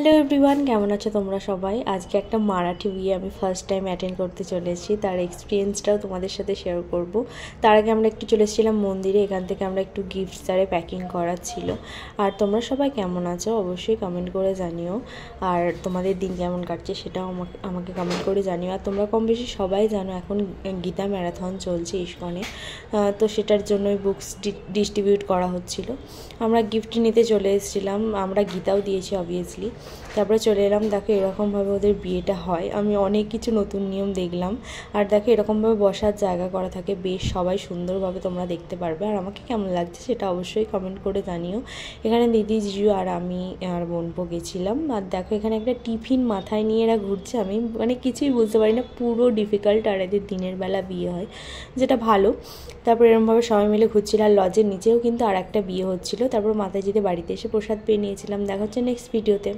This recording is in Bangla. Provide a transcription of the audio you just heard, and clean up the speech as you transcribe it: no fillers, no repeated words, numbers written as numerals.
হ্যালো এভরিওয়ান, কেমন আছো তোমরা সবাই? আজকে একটা মারাঠি বিয়ে আমি ফার্স্ট টাইম অ্যাটেন্ড করতে চলেছি, তার এক্সপিরিয়েন্সটাও তোমাদের সাথে শেয়ার করব। তার আগে আমরা একটু চলে এসেছিলাম মন্দিরে, এখান থেকে আমরা একটু গিফটস তারে প্যাকিং করার ছিল। আর তোমরা সবাই কেমন আছো অবশ্যই কমেন্ট করে জানিও, আর তোমাদের দিন কেমন কাটছে সেটাও আমাকে কমেন্ট করে জানিও। আর তোমরা কম বেশি সবাই জানো এখন গীতা ম্যারাথন চলছে ইস্কনে, তো সেটার জন্যই বুকস ডিস্ট্রিবিউট করা হচ্ছিল। আমরা গিফট নিতে চলে এসেছিলাম, আমরা গীতাও দিয়েছি অবভিয়াসলি। তারপরে চলে এলাম, দেখো এরকমভাবে ওদের বিয়েটা হয়। আমি অনেক কিছু নতুন নিয়ম দেখলাম। আর দেখো এরকমভাবে বসার জায়গা করা থাকে, বেশ সবাই সুন্দরভাবে তোমরা দেখতে পারবে। আর আমাকে কেমন লাগছে সেটা অবশ্যই কমেন্ট করে জানিও। এখানে দিদি, জিজু আর আমি আর বোনপো গেছিলাম। আর দেখো এখানে একটা টিফিন মাথায় নিয়ে এরা ঘুরছে, আমি কিছুই বুঝতে পারি না, পুরো ডিফিকাল্ট। আর এদের দিনের বেলা বিয়ে হয়, যেটা ভালো। তারপর এরকমভাবে সবাই মিলে ঘুরছিল। আর লজের নিচেও কিন্তু আর একটা বিয়ে হচ্ছিলো। তারপর মাতাজিদের বাড়িতে এসে প্রসাদ পেয়ে নিয়েছিলাম। দেখা হচ্ছে নেক্সট ভিডিওতে।